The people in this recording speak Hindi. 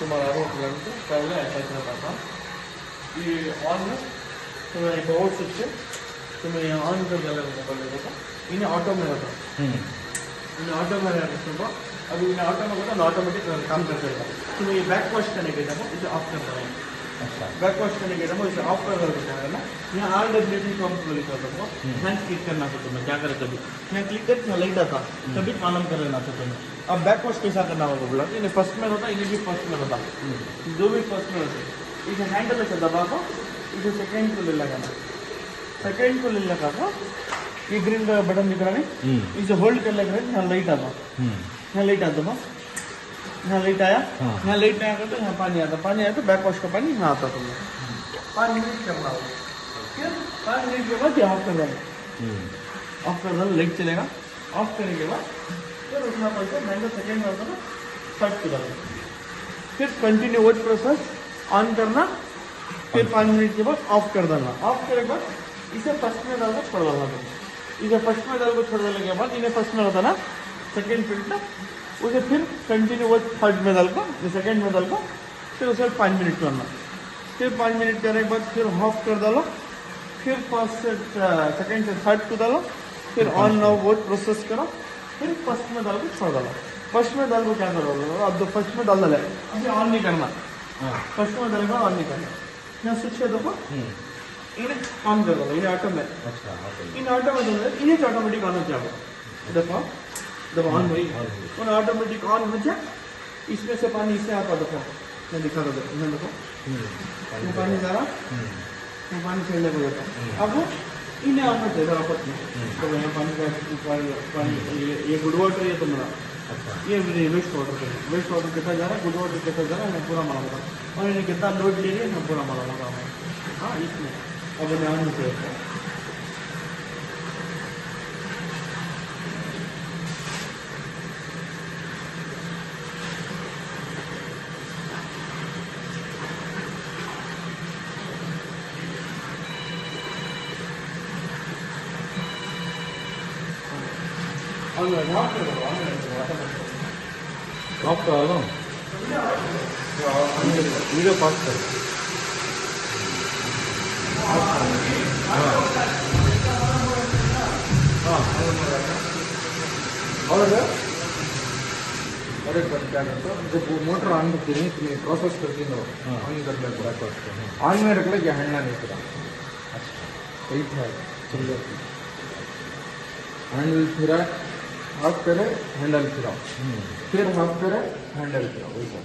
तुम्हारा 8 किलोमीटर पहले ऐसा रहता था। ये ऑन में तुम्हें एक और स्विच है, तुम्हें यहाँ ऑन कर देना पड़ेगा। इन्हें ऑटो में होता, इन्हें ऑटो में रहना सुबह। अभी इन्हें ऑटो में होता ना, ऑटोमेटिक काम कर देगा। तुम्हें ये बैक वॉश करने के टाइम इसे ऑफ कर देना है। अच्छा बैक वॉश करने के टाइम इसे ऑफ कर देना है ना। यहाँ RWD कंट्रोल कर दो, हैंड क्लिक करना था तुम्हें, क्या करे कभी यहाँ क्लिक करके लाइट आता, कभी मालूम कर लेना था तुम्हें। अब बैक वॉश कैसा करना होगा बोला, इन्हें फर्स्ट में होता, इन्हें भी फर्स्ट में होता, जो भी फर्स्ट में होते इसे हैंडल से दबा को इसे सेकेंड को ले लगाना। सेकेंड को ले लगा को ये ग्रीन का बटन दिख रहा है, इसे होल्ड कर लग रहा है। यहाँ लाइट आता, यहाँ लाइट आता था, यहाँ लाइट आया, यहाँ लाइट आया करते यहाँ पानी आता, पानी आया तो बैक वॉश का पानी यहाँ आता। तुम्हें 5 मिनट करना होगा, फिर 5 मिनट के बाद ये ऑफ कर देना। ऑफ कर देना, लाइट चलेगा। ऑफ करने के बाद फिर उठना पड़ता है, मैंने सेकेंड में होता ना सर्च कर देना। फिर कंटिन्यू वॉच प्रोसेस ऑन करना, फिर 5 मिनट के बाद ऑफ कर देना। ऑफ करने के बाद इसे फर्स्ट में डाल को छोड़ देना। इसे फर्स्ट में डाल को छोड़ देने के बाद इन्हें फर्स्ट में होता ना सेकेंड फिल्टर, उसे फिर कंटिन्यू वॉच थर्ड में डाल को, सेकेंड में डाल को, फिर उसे 5 मिनट करना। फिर 5 मिनट करने के बाद फिर ऑफ कर डालो, फिर फर्स्ट से सेकेंड से थर्ड को डालो, फिर ऑन नाउ वॉच प्रोसेस करो, फिर फर्स्ट में डाल को छोड़ डालो। फर्स्ट में डाल को क्या करो, अब तो फर्स्ट में डाल डाले, अभी ऑन नहीं करना। फर्स्ट में डालेगा ऑन नहीं करना, यहाँ स्विच है देखो, इन्हें ऑन कर दो, इन्हें ऑटो में। अच्छा इन ऑटो में डालो, इन्हें ऑटोमेटिक ऑन हो जाएगा। देखो जब ऑन हुई उन्हें ऑटोमेटिक ऑन हो जाए। इसमें से पानी इससे आता, देखो मैं दिखा दो, इन्हें देखो ये पानी जा रहा, ये पानी छेड़ने को जाता। अब इन्हें ऑन हो जाएगा आपस में। तो यहाँ पानी का ये गुड वाटर है तुम्हारा, ये वेस्ट वाटर है। वेस्ट वाटर कितना जा रहा है, गुड वाटर कितना जा रहा है, मैं पूरा मालूम होगा। और इन्हें कितना लोड ले रही है, मैं पूरा मालूम होगा। हाँ इसमें अब इन्हें ऑन हो जाएगा। ऑफ करा लो, वीडियो पास करो। और एक बात क्या करते हो, जब वो मोटर ऑन करती है तुम्हें प्रोसेस करती हो ऑन कर ले, ऑन में रख ले, क्या हैंडल नहीं करा। सही था, चल जाती हैंडल फिरा, हाफ करे हैंडल फिराओ, फिर हाफ करे हैंडल फिराओ, वैसा।